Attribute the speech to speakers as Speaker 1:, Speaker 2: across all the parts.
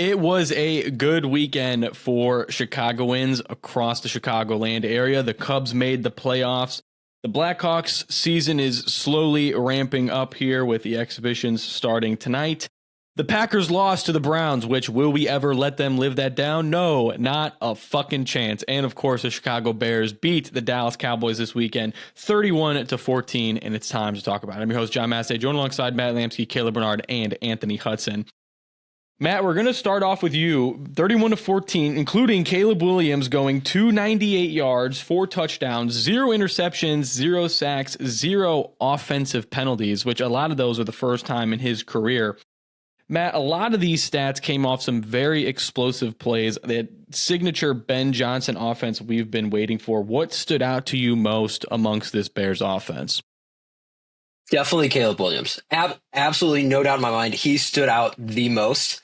Speaker 1: It was a good weekend for Chicagoans across the Chicagoland area. The Cubs made the playoffs. The Blackhawks season is slowly ramping up here with the exhibitions starting tonight. The Packers lost to the Browns, which will we ever let them live that down? No, not a fucking chance. And of course, the Chicago Bears beat the Dallas Cowboys this weekend, 31-14, and it's time to talk about it. I'm your host, John Massey, joined alongside Matt Lamsky, Caleb Bernard, and Anthony Hudson. Matt, we're going to start off with you, 31-14, including Caleb Williams going 298 yards, 4 touchdowns, 0 interceptions, 0 sacks, 0 offensive penalties, which a lot of those are the first time in his career. Matt, a lot of these stats came off some very explosive plays, that signature Ben Johnson offense we've been waiting for. What stood out to you most amongst this Bears offense?
Speaker 2: Definitely Caleb Williams. Absolutely no doubt in my mind. He stood out the most.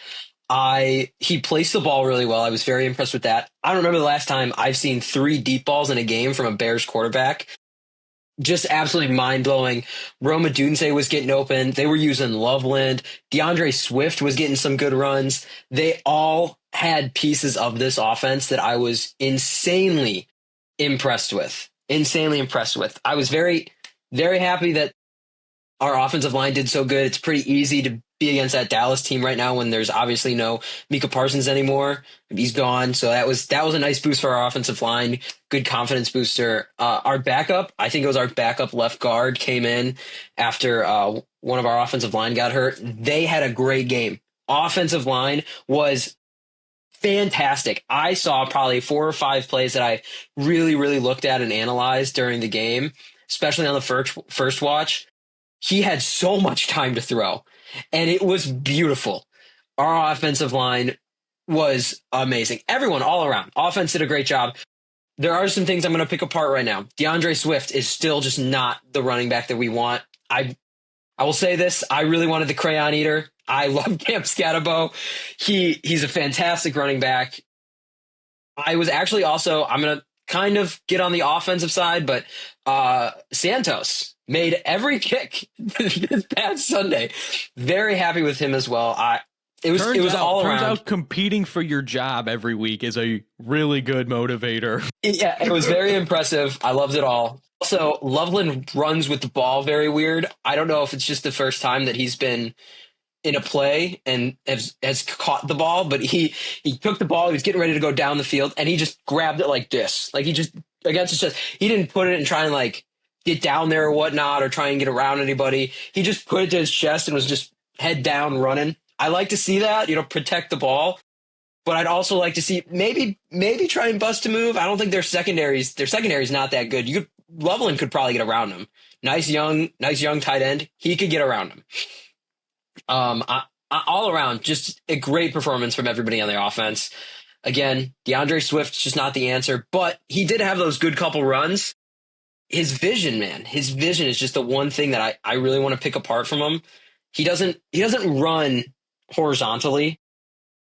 Speaker 2: He placed the ball really well. I was very impressed with that. I don't remember the last time I've seen 3 deep balls in a game from a Bears quarterback. Just absolutely mind-blowing. Roma Dunze was getting open. They were using Loveland. DeAndre Swift was getting some good runs. They all had pieces of this offense that I was insanely impressed with. I was very, very happy that our offensive line did so good. It's pretty easy to be against that Dallas team right now when there's obviously no Micah Parsons anymore. He's gone. So that was a nice boost for our offensive line. Good confidence booster. Our backup, I think it was our backup left guard, came in after one of our offensive line got hurt. They had a great game. Offensive line was fantastic. I saw probably 4 or 5 plays that I really, really looked at and analyzed during the game, especially on the first watch. He had so much time to throw, and it was beautiful. Our offensive line was amazing. Everyone all around. Offense did a great job. There are some things I'm going to pick apart right now. DeAndre Swift is still just not the running back that we want. I will say this. I really wanted the crayon eater. I love Cam Scatterbo. He's a fantastic running back. I was actually also, I'm going to kind of get on the offensive side, but Santos made every kick this past Sunday. Very happy with him as well. It was all around.
Speaker 1: Turns out competing for your job every week is a really good motivator.
Speaker 2: Yeah, it was very impressive. I loved it all. Also, Loveland runs with the ball very weird. I don't know if it's just the first time that he's been in a play and has caught the ball, but he took the ball, he was getting ready to go down the field, and he just grabbed it like this. Like he just, against his chest. He didn't put it and try and like get down there or whatnot or try and get around anybody. He just put it to his chest and was just head down running. I like to see that, protect the ball. But I'd also like to see maybe try and bust a move. I don't think their secondary is not that good. Loveland could probably get around him. Nice young tight end. He could get around him. All around, just a great performance from everybody on the offense. Again, DeAndre Swift's just not the answer, but he did have those good couple runs. His vision is just the one thing that I really want to pick apart from him. He doesn't run horizontally.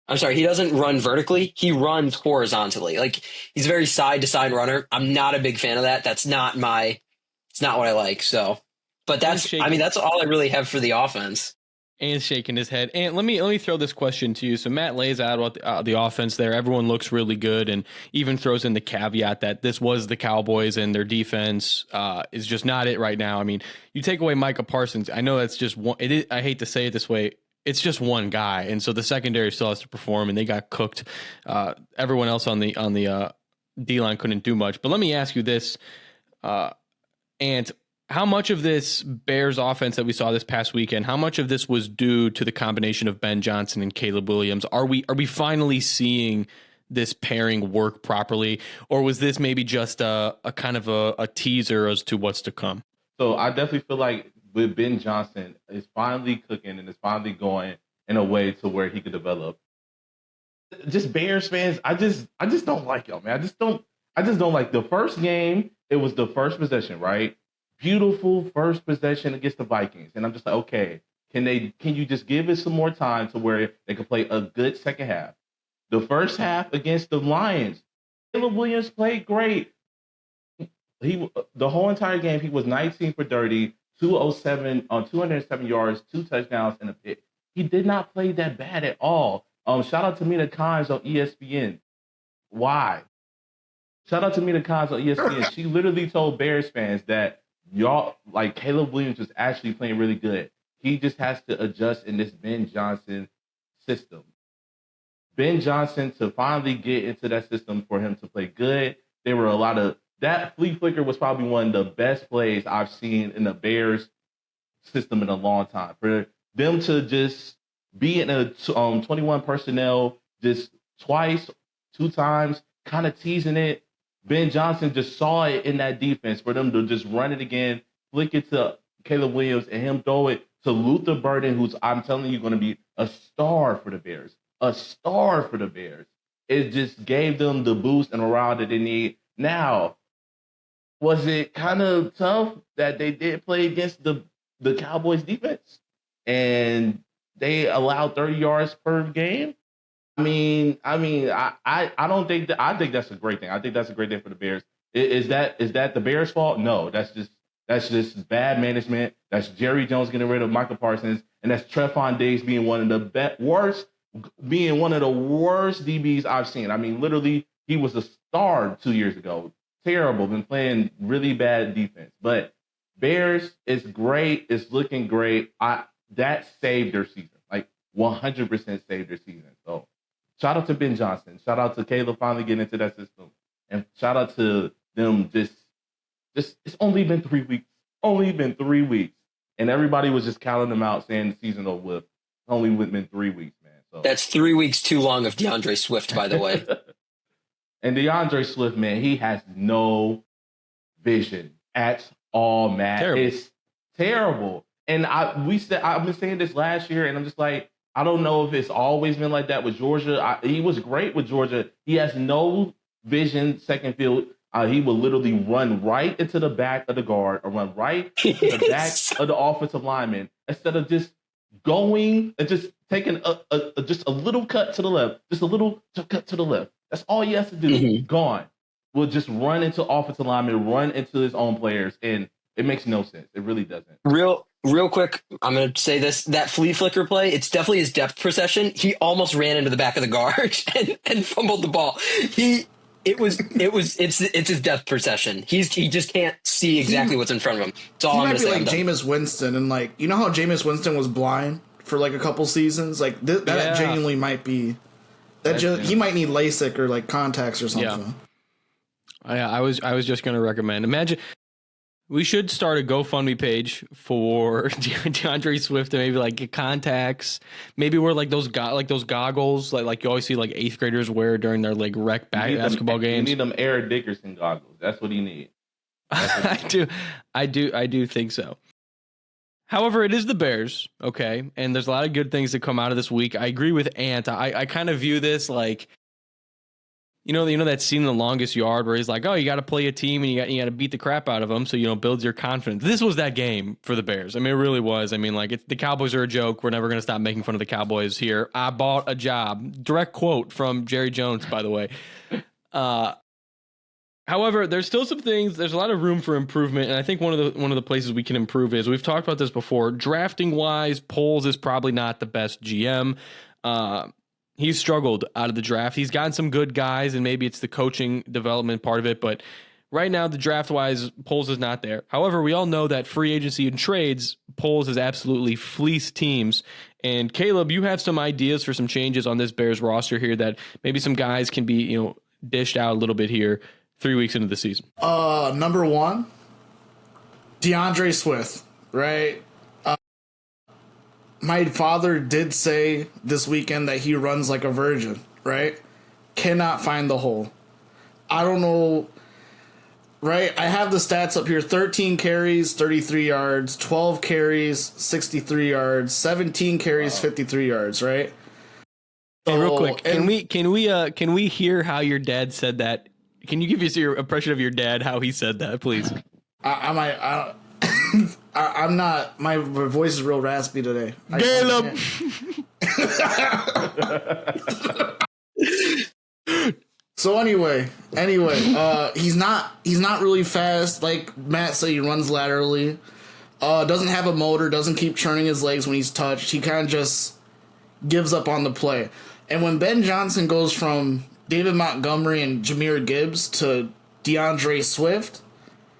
Speaker 2: I'm sorry, he doesn't run vertically. He runs horizontally. Like, he's a very side to side runner. I'm not a big fan of that. It's not what I like. So, but that's all I really have for the offense.
Speaker 1: And shaking his head. And let me throw this question to you. So Matt lays out about the offense there. Everyone looks really good, and even throws in the caveat that this was the Cowboys and their defense is just not it right now. I mean, you take away Micah Parsons. I know that's just one. I hate to say it this way. It's just one guy, and so the secondary still has to perform, and they got cooked. Everyone else on the D-line couldn't do much. But let me ask you this, and how much of this Bears offense that we saw this past weekend, how much of this was due to the combination of Ben Johnson and Caleb Williams? Are we finally seeing this pairing work properly, or was this maybe just a kind of a teaser as to what's to come?
Speaker 3: So I definitely feel like with Ben Johnson, it's finally cooking and it's finally going in a way to where he could develop. Just Bears fans, I just don't like y'all, man. I just don't like the first game. It was the first possession, right? Beautiful first possession against the Vikings. And I'm just like, okay, can you just give it some more time to where they can play a good second half? The first half against the Lions, Caleb Williams played great. The whole entire game, he was 19 for 30, 207 on 207 yards, 2 touchdowns, and a pick. He did not play that bad at all. Shout out to Mina Kimes on ESPN. Why? Shout out to Mina Kimes on ESPN. She literally told Bears fans that y'all, like, Caleb Williams was actually playing really good. He just has to adjust in this Ben Johnson system. Ben Johnson, to finally get into that system for him to play good, there were a lot of that flea flicker was probably one of the best plays I've seen in the Bears system in a long time. For them to just be in a 21 personnel just twice, 2 times, kind of teasing it. Ben Johnson just saw it in that defense for them to just run it again, flick it to Caleb Williams, and him throw it to Luther Burden, who's, I'm telling you, going to be a star for the Bears. A star for the Bears. It just gave them the boost and morale that they need. Now, was it kind of tough that they did play against the Cowboys defense and they allowed 30 yards per game? I don't think that. I think that's a great thing. I think that's a great thing for the Bears. Is that the Bears' fault? No, that's just bad management. That's Jerry Jones getting rid of Michael Parsons, and that's Trevon Diggs being one of the worst DBs I've seen. I mean, literally, he was a star 2 years ago. Terrible, been playing really bad defense. But Bears is great. It's looking great. That saved their season. Like 100% saved their season. So shout out to Ben Johnson. Shout out to Caleb finally getting into that system. And shout out to them just it's only been 3 weeks. Only been 3 weeks. And everybody was just counting them out saying the season over with. It's only been 3 weeks, man. So
Speaker 2: that's 3 weeks too long of DeAndre Swift, by the way.
Speaker 3: And DeAndre Swift, man, he has no vision at all, Matt.
Speaker 1: Terrible.
Speaker 3: It's terrible. And I've been saying this last year, and I'm just like, I don't know if it's always been like that with Georgia. He was great with Georgia. He has no vision, second field. He will literally run right into the back of the guard or run right into the back of the offensive lineman instead of just going and just taking just a little cut to the left, just a little cut to the left. That's all he has to do.
Speaker 2: Mm-hmm.
Speaker 3: Gone. Will just run into offensive linemen, run into his own players, and it makes no sense. It really doesn't.
Speaker 2: Real quick, I'm going to say this. That flea flicker play, it's definitely his depth perception. He almost ran into the back of the guard and fumbled the ball. It's his depth perception. He just can't see exactly what's in front of him. That's all I'm going to say.
Speaker 4: He might be like Jameis Winston, and like, you know how Jameis Winston was blind for like a couple seasons? Like that genuinely might be that. He might need LASIK or like contacts or something.
Speaker 1: Yeah. I was just going to recommend. Imagine we should start a GoFundMe page for DeAndre Swift to maybe like get contacts. Maybe wear like those goggles like you always see like 8th graders wear during their like rec basketball games.
Speaker 3: You need them Eric Dickerson goggles. That's what he needs.
Speaker 1: I do think so. However, it is the Bears, okay, and there's a lot of good things that come out of this week. I agree with Ant. I kind of view this like, you know that scene in The Longest Yard where he's like, oh, you got to play a team and you got to beat the crap out of them, so builds your confidence. This was that game for the Bears. I mean, it really was. I mean, like the Cowboys are a joke. We're never going to stop making fun of the Cowboys here. I bought a job. Direct quote from Jerry Jones, by the way. However, there's still some things. There's a lot of room for improvement, and I think one of the places we can improve is, we've talked about this before. Drafting wise, Poles is probably not the best GM. He's struggled out of the draft. He's gotten some good guys, and maybe it's the coaching development part of it, but right now, the draft-wise, Poles is not there. However, we all know that free agency and trades, Poles has absolutely fleeced teams. And Caleb, you have some ideas for some changes on this Bears roster here that maybe some guys can be, dished out a little bit here 3 weeks into the season.
Speaker 4: Number one, DeAndre Swift, right? My father did say this weekend that he runs like a virgin, right? Cannot find the hole. I don't know, right? I have the stats up here. 13 carries, 33 yards, 12 carries, 63 yards, 17 carries, 53 yards, right?
Speaker 1: Hey, real quick, can we hear how your dad said that? Can you give us your impression of your dad, how he said that, please?
Speaker 4: I'm not. My voice is real raspy today.
Speaker 1: Caleb.
Speaker 4: So anyway, he's not really fast. Like Matt said, he runs laterally. Doesn't have a motor. Doesn't keep churning his legs when he's touched. He kind of just gives up on the play. And when Ben Johnson goes from David Montgomery and Jahmyr Gibbs to DeAndre Swift,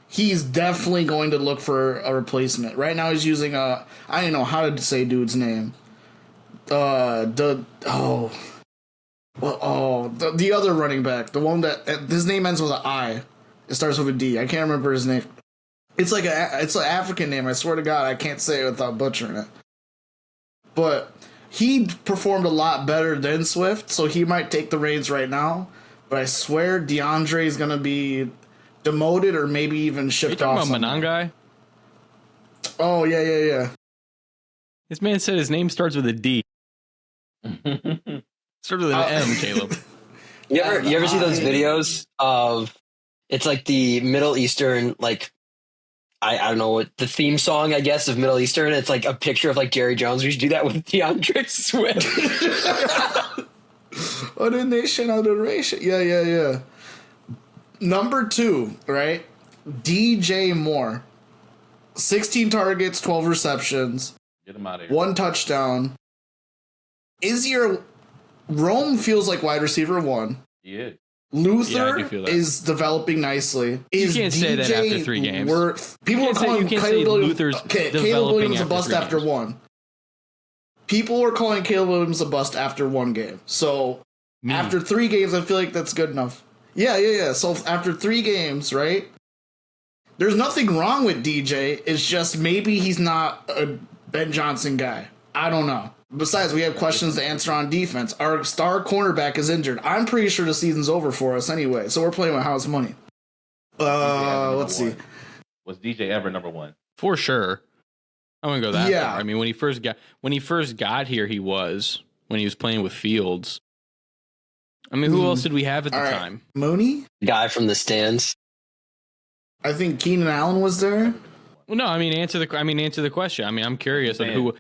Speaker 4: he's definitely going to look for a replacement. Right now he's using I don't know how to say dude's name. The other running back, the one that his name ends with an I. It starts with a D. I can't remember his name. It's an African name. I swear to God, I can't say it without butchering it. But he performed a lot better than Swift, so he might take the reins right now. But I swear DeAndre is going to be demoted or maybe even shipped off.
Speaker 1: Are you talking about Manangai?
Speaker 4: Oh, yeah.
Speaker 1: This man said his name starts with a D. Starts with an M, Caleb.
Speaker 2: You ever see those videos of, it's like the Middle Eastern, like, I don't know what the theme song, I guess, of Middle Eastern. It's like a picture of like Jerry Jones. We should do that with DeAndre Swift.
Speaker 4: What a nation of adoration. Yeah. Number 2, right? DJ Moore. 16 targets, 12 receptions.
Speaker 3: Get him out of here.
Speaker 4: 1 touchdown. Rome feels like wide receiver 1.
Speaker 3: Yeah.
Speaker 4: Luther is developing nicely.
Speaker 1: You can't say that after 3 games.
Speaker 4: People are calling Caleb Williams a bust after 1. People are calling Caleb Williams a bust after 1 game. So after 3 games, I feel like that's good enough. Yeah. So after 3 games, right? There's nothing wrong with DJ. It's just maybe he's not a Ben Johnson guy. I don't know. Besides, we have questions to answer on defense. Our star cornerback is injured. I'm pretty sure the season's over for us anyway, so we're playing with house money. Let's see.
Speaker 3: Was DJ ever number 1?
Speaker 1: For sure. I'm gonna go that
Speaker 4: Yeah.
Speaker 1: far. I mean, when he first got here, he was when he was playing with Fields. I mean, who else did we have at the time?
Speaker 4: Mooney?
Speaker 2: Guy from the stands.
Speaker 4: I think Keenan Allen was there.
Speaker 1: Well, no. I mean, answer the question. I mean, I'm curious on who.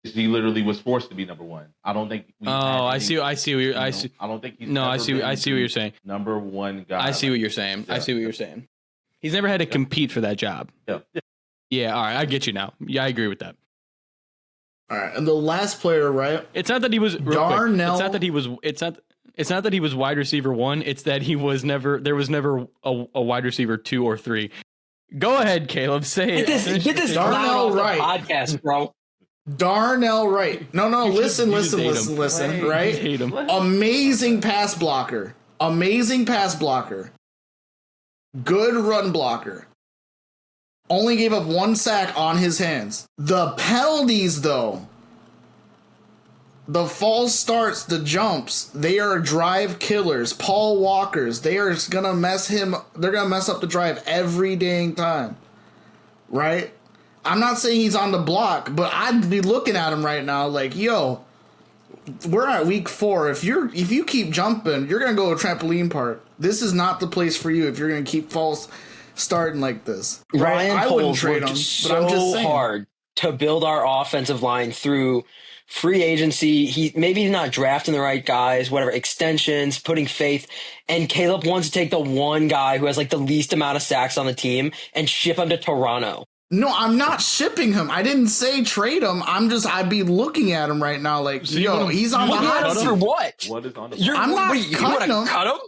Speaker 3: He literally was forced to be number 1. I don't think.
Speaker 1: I see. I
Speaker 3: don't think he's.
Speaker 1: No, I see what you're saying.
Speaker 3: Number 1 guy.
Speaker 1: I see what you're saying. I see what you're saying. He's never had to compete for that job. Yeah. All right. I get you now. Yeah, I agree with that.
Speaker 4: All right, and the last player, right?
Speaker 1: It's not that he was
Speaker 4: Darnell.
Speaker 1: It's not that he was. It's not that he was wide receiver 1. It's that he was never. There was never a wide receiver 2 or 3. Go ahead, Caleb. Say it.
Speaker 2: Get this Darnell Wright podcast, bro.
Speaker 4: Darnell Wright. No, listen, right?
Speaker 1: Hate him.
Speaker 4: Amazing pass blocker. Good run blocker. Only gave up 1 sack on his hands. The penalties, though. The false starts, the jumps, they are drive killers. Paul Walkers, they are gonna they're gonna mess up the drive every dang time. Right? I'm not saying he's on the block, but I'd be looking at him right now like, yo, we're at week 4. If you keep jumping, you're gonna go to trampoline park. This is not the place for you if you're gonna keep false starting like this.
Speaker 2: Ryan
Speaker 4: I wouldn't
Speaker 2: Poles
Speaker 4: trade
Speaker 2: worked
Speaker 4: him,
Speaker 2: so
Speaker 4: but I'm just saying.
Speaker 2: hard to build our offensive line through free agency. He's not drafting the right guys, whatever, extensions, putting faith. And Caleb wants to take the one guy who has like the least amount of sacks on the team and ship him to Toronto.
Speaker 4: No, I'm not shipping him. I didn't say trade him. I'd be looking at him right now like, yo, he's on the hot seat.
Speaker 2: For what?
Speaker 3: What is on the
Speaker 4: I'm not cutting him.
Speaker 2: Cut him?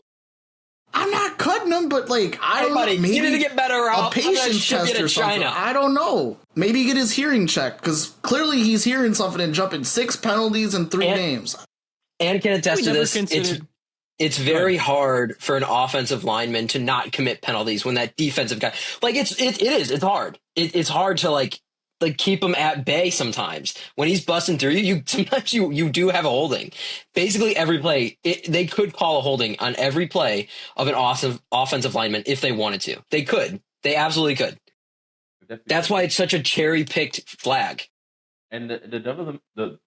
Speaker 4: I'm not cutting him, but like, I don't know. Maybe
Speaker 2: you need to get better
Speaker 4: a patience test or something.
Speaker 2: China.
Speaker 4: I don't know. Maybe get his hearing checked, because clearly he's hearing something and jumping 6 penalties in 3 games. And
Speaker 2: can attest to this. It's very hard for an offensive lineman to not commit penalties when that defensive guy, like it's hard. It's hard to like keep him at bay sometimes. When he's busting through you, sometimes you do have a holding. Basically every play, they could call a holding on every play of an awesome offensive lineman if they wanted to. They could. They absolutely could. That's why it's such a cherry-picked flag.
Speaker 3: And the development, oh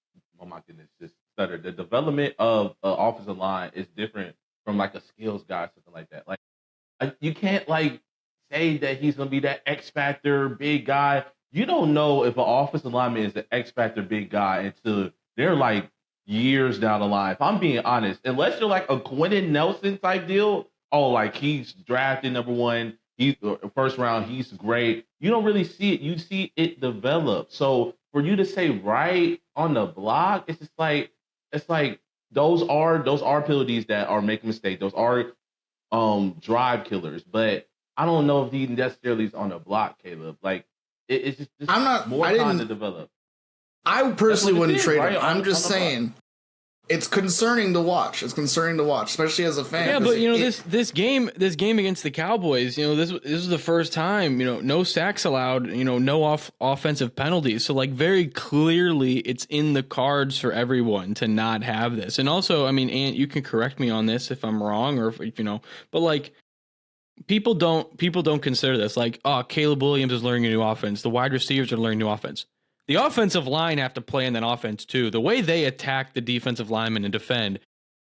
Speaker 3: my goodness, just stutter. The development of offensive line is different from like a skills guy or something like that. Like you can't like say that he's gonna be that X factor big guy. You don't know if an offensive lineman is an X factor big guy until they're like years down the line. If I'm being honest, unless you're like a Quentin Nelson type deal, like he's drafted number 1, he's first round, he's great. You don't really see it. You see it develop. So for you to say right on the block, it's just like those are penalties that are making mistakes. Those are drive killers. But I don't know if he necessarily is on a block, Caleb. Like it's just
Speaker 4: I'm not.
Speaker 3: more
Speaker 4: I
Speaker 3: time
Speaker 4: didn't.
Speaker 3: to develop.
Speaker 4: I personally wouldn't trade
Speaker 3: right?
Speaker 4: him. I'm just saying. It's concerning to watch. It's concerning to watch, especially as a fan.
Speaker 1: Yeah, but this game against the Cowboys, this is the first time, no sacks allowed, no offensive penalties. So like very clearly it's in the cards for everyone to not have this. And also, I mean, Ant, you can correct me on this if I'm wrong or if but like people don't consider this like, oh, Caleb Williams is learning a new offense. The wide receivers are learning new offense. The offensive line have to play in that offense too. The way they attack the defensive linemen and defend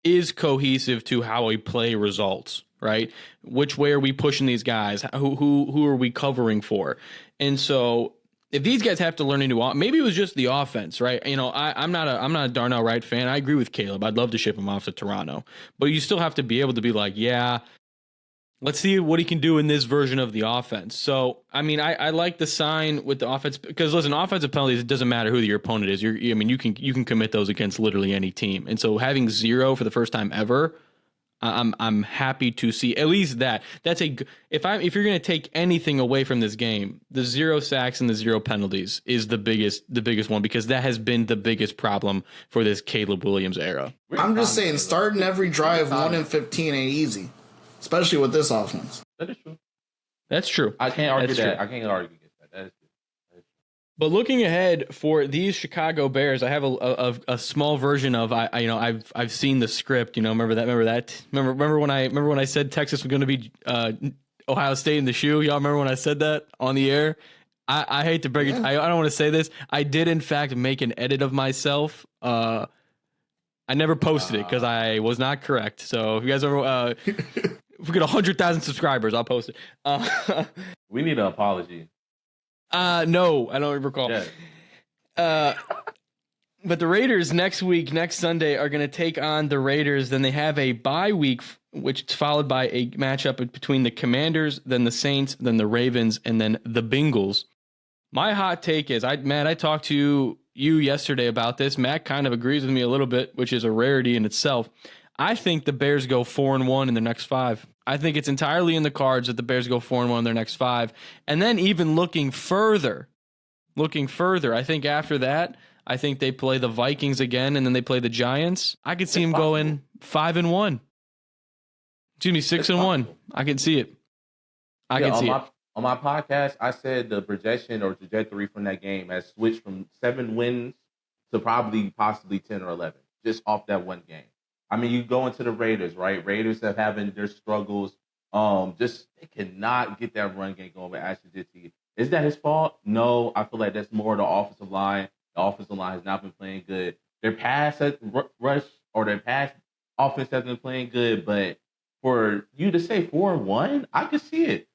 Speaker 1: is cohesive to how we play results, right? Which way are we pushing these guys? Who are we covering for? And so if these guys have to learn a new, maybe it was just the offense, right? I'm not a Darnell Wright fan. I agree with Caleb. I'd love to ship him off to Toronto, but you still have to be able to be like, yeah, let's see what he can do in this version of the offense. So, I mean, I like the sign with the offense because listen, offensive penalties, it doesn't matter who your opponent is. You can commit those against literally any team. And so having 0 for the first time ever, I'm happy to see at least that. That's if you're going to take anything away from this game, the 0 sacks and the 0 penalties is the biggest one because that has been the biggest problem for this Caleb Williams era.
Speaker 4: I'm just saying, starting every drive 1 and 15 ain't easy. Especially with this offense.
Speaker 3: That is true.
Speaker 1: That's true.
Speaker 3: I can't argue that.
Speaker 1: True.
Speaker 3: I can't argue against that. That is true.
Speaker 1: But looking ahead for these Chicago Bears, I have a small version of I've seen the script. Remember when I said Texas was going to be Ohio State in the shoe. Y'all remember when I said that on the air? I hate to break it. I don't want to say this. I did in fact make an edit of myself. I never posted it because I was not correct. So if you guys ever if we get 100,000 subscribers, I'll post it.
Speaker 3: We need an apology.
Speaker 1: No, I don't recall. Yeah. But the Raiders next Sunday, are going to take on the Raiders. Then they have a bye week, which is followed by a matchup between the Commanders, then the Saints, then the Ravens, and then the Bengals. My hot take is, Matt, I talked to you yesterday about this. Matt kind of agrees with me a little bit, which is a rarity in itself. I think the Bears go 4-1 in their next 5. I think it's entirely in the cards that the Bears go 4-1 in their next 5. And then even looking further, I think after that, I think they play the Vikings again, and then they play the Giants. I could see them going 5-1. Excuse me, 6-1. I can see it. I can see it.
Speaker 3: On my podcast, I said the projection or trajectory from that game has switched from 7 wins to possibly 10 or 11, just off that one game. I mean, you go into the Raiders, right? Raiders have having their struggles. They cannot get that run game going with Ashley Jitty. Is that his fault? No, I feel like that's more the offensive line. The offensive line has not been playing good. Their pass rush or their pass offense has been playing good, but for you to say 4-1, I could see it.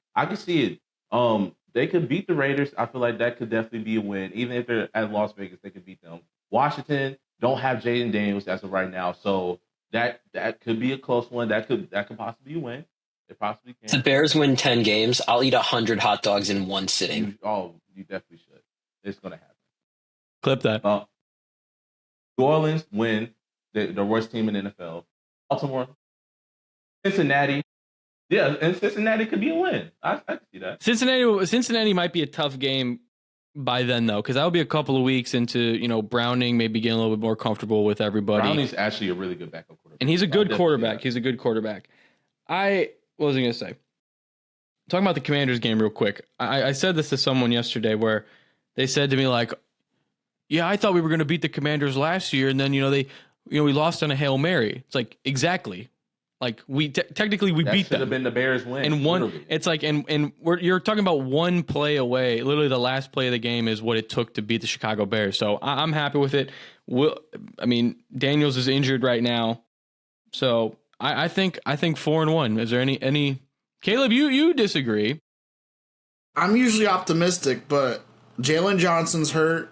Speaker 3: They could beat the Raiders. I feel like that could definitely be a win. Even if they're at Las Vegas, they could beat them. Washington don't have Jaden Daniels as of right now, so that could be a close one. That could possibly be a win. It possibly can.
Speaker 2: If the Bears win 10 games, I'll eat 100 hot dogs in one sitting.
Speaker 3: You definitely should. It's going to happen.
Speaker 1: Clip that.
Speaker 3: New Orleans win, the worst team in the NFL. Baltimore, Cincinnati. Yeah, and Cincinnati could be a win. I can see that.
Speaker 1: Cincinnati might be a tough game by then, though, because that'll be a couple of weeks into, Browning maybe getting a little bit more comfortable with everybody.
Speaker 3: Browning's actually a really good backup quarterback.
Speaker 1: And he's a good quarterback. What was I going to say? Talking about the Commanders game real quick. I said this to someone yesterday where they said to me, like, yeah, I thought we were going to beat the Commanders last year, and then, we lost on a Hail Mary. It's like, exactly. Like we technically we beat them.
Speaker 3: Should have been the Bears win.
Speaker 1: And it's like, and you're talking about one play away. Literally, the last play of the game is what it took to beat the Chicago Bears. So I'm happy with it. Daniels is injured right now, so I think 4-1. Is there any Caleb? You disagree?
Speaker 4: I'm usually optimistic, but Jalen Johnson's hurt.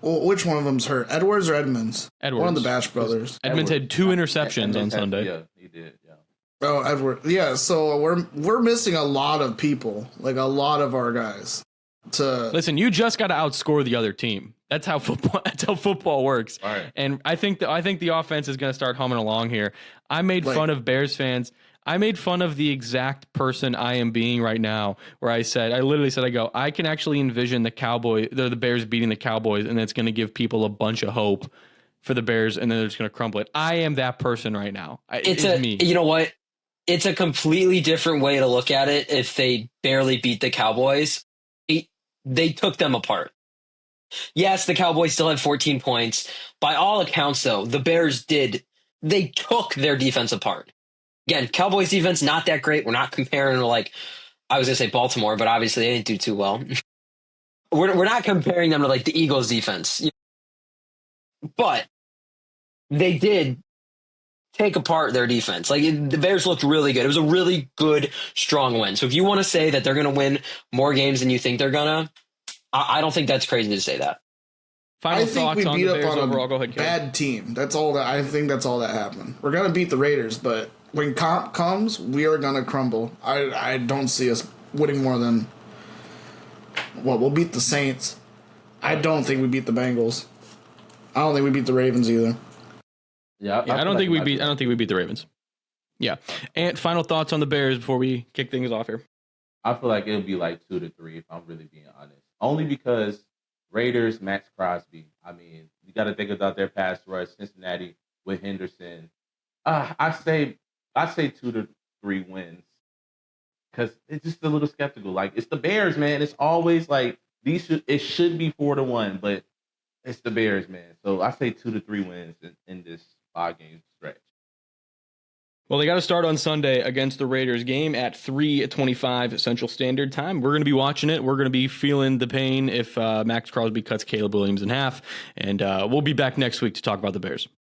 Speaker 4: Which one of them's hurt? Edwards or Edmonds?
Speaker 1: Edwards.
Speaker 4: One of the Bash brothers.
Speaker 1: Edmonds had 2 interceptions on Sunday.
Speaker 3: Yeah, he did. Yeah.
Speaker 4: Oh, Edwards. Yeah, so we're missing a lot of people, like a lot of our guys. to
Speaker 1: listen. You just got to outscore the other team. That's how football. That's how football works.
Speaker 3: Right.
Speaker 1: And I think the offense is going to start humming along here. I made fun of Bears fans. I made fun of the exact person I am being right now, where I literally said, I can actually envision the Bears beating the Cowboys, and it's going to give people a bunch of hope for the Bears, and then they're just going to crumble it. I am that person right now. It's me.
Speaker 2: You know what? It's a completely different way to look at it. If they barely beat the Cowboys, they took them apart. Yes, the Cowboys still had 14 points. By all accounts, though, the Bears they took their defense apart. Again, Cowboys defense, not that great. We're not comparing to, like, I was going to say Baltimore, but obviously they didn't do too well. We're not comparing them to, like, the Eagles defense. But they did take apart their defense. Like, the Bears looked really good. It was a really good, strong win. So if you want to say that they're going to win more games than you think they're going to, I don't think that's crazy to say that.
Speaker 1: Final
Speaker 4: I think
Speaker 1: thoughts
Speaker 4: we
Speaker 1: on
Speaker 4: beat
Speaker 1: the
Speaker 4: up
Speaker 1: Bears
Speaker 4: on
Speaker 1: overall. Go
Speaker 4: a
Speaker 1: ahead, Kelly.
Speaker 4: bad team. That's all that. I think that's all that happened. We're gonna beat the Raiders, but when comp comes, we are gonna crumble. I don't see us winning more than we'll beat the Saints. I don't think we beat the Bengals. I don't think we beat the Ravens either.
Speaker 3: Yeah,
Speaker 1: I don't think we beat the Ravens. Yeah. And final thoughts on the Bears before we kick things off here.
Speaker 3: I feel like it'll be like 2-3 if I'm really being honest. Only because Raiders, Max Crosby. I mean, you got to think about their pass rush. Cincinnati with Henderson. I say 2-3 wins because it's just a little skeptical. Like, it's the Bears, man. It's always like it should be 4-1, but it's the Bears, man. So I say 2-3 wins in this 5-game stretch.
Speaker 1: Well, they got to start on Sunday against the Raiders. Game at 3:25 Central Standard Time. We're going to be watching it. We're going to be feeling the pain if Max Crosby cuts Caleb Williams in half. And we'll be back next week to talk about the Bears.